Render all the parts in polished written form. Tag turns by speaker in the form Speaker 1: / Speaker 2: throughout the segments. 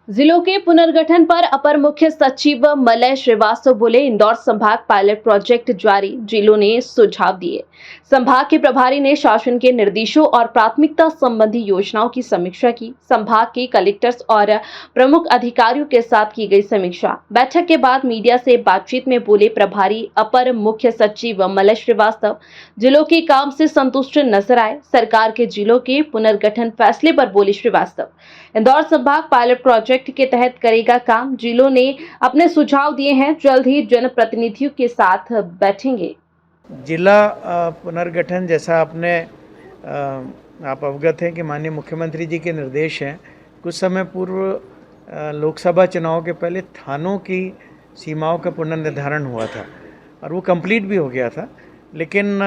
Speaker 1: जिलों के पुनर्गठन पर अपर मुख्य सचिव मलय श्रीवास्तव बोले, इंदौर संभाग पायलट प्रोजेक्ट जारी, जिलों ने सुझाव दिए। संभाग के प्रभारी ने शासन के निर्देशों और प्राथमिकता संबंधी योजनाओं की समीक्षा की। संभाग के कलेक्टर्स और प्रमुख अधिकारियों के साथ की गई समीक्षा बैठक के बाद मीडिया से बातचीत में बोले प्रभारी अपर मुख्य सचिव मलय श्रीवास्तव, जिलों के काम से संतुष्ट नजर आए। सरकार के जिलों के पुनर्गठन फैसले पर बोले श्रीवास्तव, इंदौर संभाग पायलट प्रोजेक्ट के तहत करेगा काम। जिलों ने अपने सुझाव दिए हैं, जल्द ही जनप्रतिनिधियों के साथ बैठेंगे।
Speaker 2: जिला पुनर्गठन जैसा आप अवगत हैं कि माननीय मुख्यमंत्री जी के निर्देश हैं। कुछ समय पूर्व लोकसभा चुनाव के पहले थानों की सीमाओं का पुनर्निर्धारण हुआ था और वो कंप्लीट भी हो गया था, लेकिन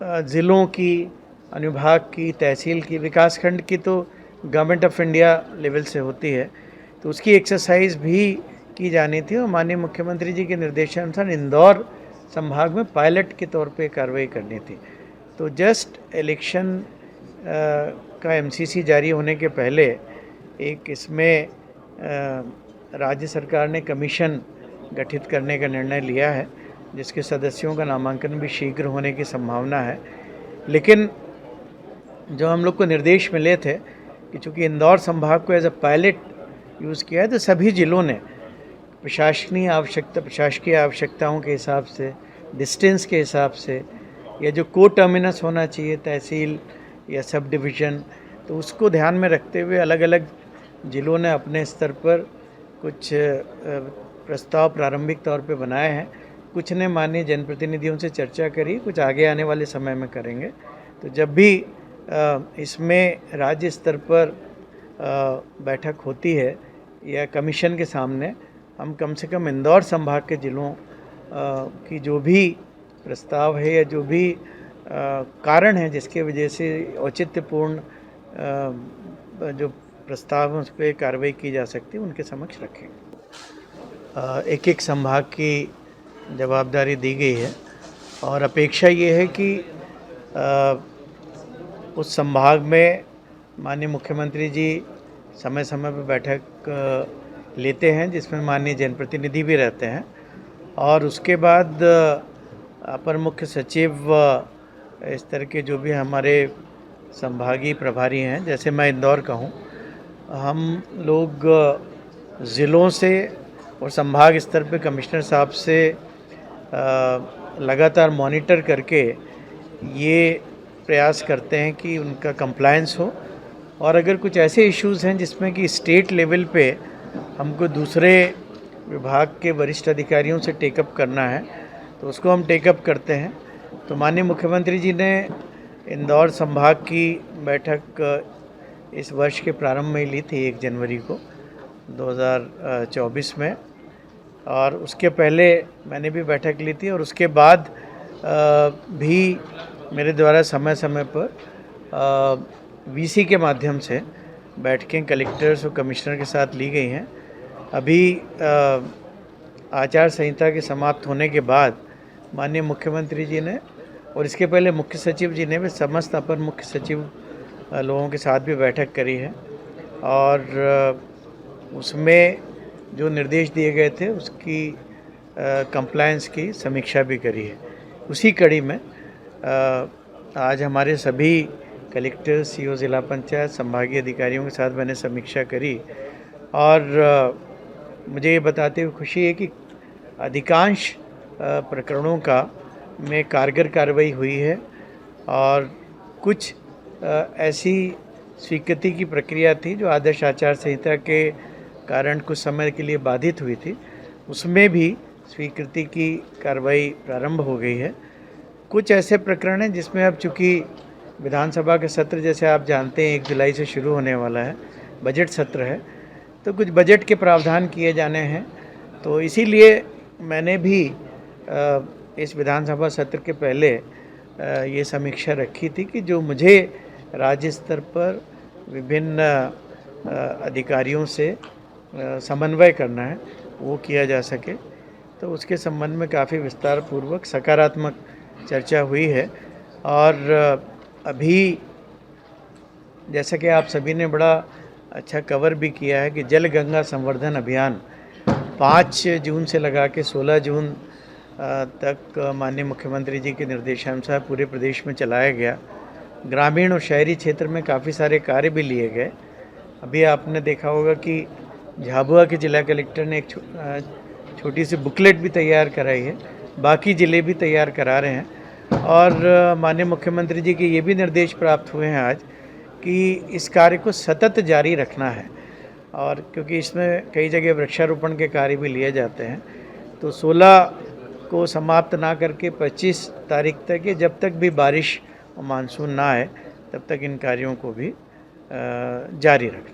Speaker 2: ज़िलों की, अनुभाग की, तहसील की, विकासखंड की तो गवर्नमेंट ऑफ इंडिया लेवल से होती है, तो उसकी एक्सरसाइज भी की जानी थी और माननीय मुख्यमंत्री जी के निर्देशानुसार इंदौर संभाग में पायलट के तौर पे कार्रवाई करनी थी। तो जस्ट इलेक्शन का एमसीसी जारी होने के पहले एक इसमें राज्य सरकार ने कमीशन गठित करने का निर्णय लिया है, जिसके सदस्यों का नामांकन भी शीघ्र होने की संभावना है। लेकिन जो हम लोग को निर्देश मिले थे कि चूँकि इंदौर संभाग को एज अ पायलट यूज़ किया है, तो सभी ज़िलों ने प्रशासकीय आवश्यकताओं के हिसाब से, डिस्टेंस के हिसाब से, या जो को टर्मिनस होना चाहिए तहसील या सब डिवीज़न, तो उसको ध्यान में रखते हुए अलग अलग ज़िलों ने अपने स्तर पर कुछ प्रस्ताव प्रारंभिक तौर पे बनाए हैं। कुछ ने माननीय जनप्रतिनिधियों से चर्चा करी, कुछ आगे आने वाले समय में करेंगे। तो जब भी इसमें राज्य स्तर पर बैठक होती है या कमीशन के सामने, हम कम से कम इंदौर संभाग के ज़िलों की जो भी प्रस्ताव है या जो भी कारण है जिसके वजह से औचित्यपूर्ण जो प्रस्ताव है उस पर कार्रवाई की जा सकती है, उनके समक्ष रखेंगे। एक एक संभाग की जवाबदारी दी गई है और अपेक्षा ये है कि उस संभाग में माननीय मुख्यमंत्री जी समय समय पर बैठक लेते हैं, जिसमें माननीय जनप्रतिनिधि भी रहते हैं, और उसके बाद अपर मुख्य सचिव इस तरह के जो भी हमारे संभागीय प्रभारी हैं, जैसे मैं इंदौर का हूँ, हम लोग ज़िलों से और संभाग स्तर पे कमिश्नर साहब से लगातार मॉनिटर करके ये प्रयास करते हैं कि उनका कंप्लायंस हो, और अगर कुछ ऐसे इश्यूज़ हैं जिसमें कि स्टेट लेवल पे हमको दूसरे विभाग के वरिष्ठ अधिकारियों से टेकअप करना है, तो उसको हम टेकअप करते हैं। तो माननीय मुख्यमंत्री जी ने इंदौर संभाग की बैठक इस वर्ष के प्रारंभ में ली थी, 1 जनवरी को 2024 में, और उसके पहले मैंने भी बैठक ली थी, और उसके बाद भी मेरे द्वारा समय समय पर वीसी के माध्यम से बैठकें कलेक्टर्स और कमिश्नर के साथ ली गई हैं। अभी आचार संहिता के समाप्त होने के बाद माननीय मुख्यमंत्री जी ने और इसके पहले मुख्य सचिव जी ने भी समस्त अपर मुख्य सचिव लोगों के साथ भी बैठक करी है, और उसमें जो निर्देश दिए गए थे उसकी कंप्लायंस की समीक्षा भी करी है। उसी कड़ी में आज हमारे सभी कलेक्टर, सीओ ज़िला पंचायत, संभागीय अधिकारियों के साथ मैंने समीक्षा करी, और मुझे ये बताते हुए खुशी है कि अधिकांश प्रकरणों का में कारगर कार्रवाई हुई है, और कुछ ऐसी स्वीकृति की प्रक्रिया थी जो आदर्श आचार संहिता के कारण कुछ समय के लिए बाधित हुई थी, उसमें भी स्वीकृति की कार्रवाई प्रारंभ हो गई है। कुछ ऐसे प्रकरण हैं जिसमें अब चूँकि विधानसभा के सत्र, जैसे आप जानते हैं, 1 जुलाई से शुरू होने वाला है, बजट सत्र है, तो कुछ बजट के प्रावधान किए जाने हैं। तो इसीलिए मैंने भी इस विधानसभा सत्र के पहले ये समीक्षा रखी थी कि जो मुझे राज्य स्तर पर विभिन्न अधिकारियों से समन्वय करना है वो किया जा सके। तो उसके संबंध में काफ़ी विस्तार पूर्वक सकारात्मक चर्चा हुई है, और अभी जैसा कि आप सभी ने बड़ा अच्छा कवर भी किया है कि जल गंगा संवर्धन अभियान 5 जून से लगा के 16 जून तक माननीय मुख्यमंत्री जी के निर्देशानुसार पूरे प्रदेश में चलाया गया। ग्रामीण और शहरी क्षेत्र में काफ़ी सारे कार्य भी लिए गए। अभी आपने देखा होगा कि झाबुआ के जिला कलेक्टर ने एक छोटी सी बुकलेट भी तैयार कराई है, बाकी ज़िले भी तैयार करा रहे हैं। और माननीय मुख्यमंत्री जी के ये भी निर्देश प्राप्त हुए हैं आज कि इस कार्य को सतत जारी रखना है, और क्योंकि इसमें कई जगह वृक्षारोपण के कार्य भी लिए जाते हैं, तो 16 को समाप्त ना करके 25 तारीख तक या जब तक भी बारिश और मानसून ना आए तब तक इन कार्यों को भी जारी रखें।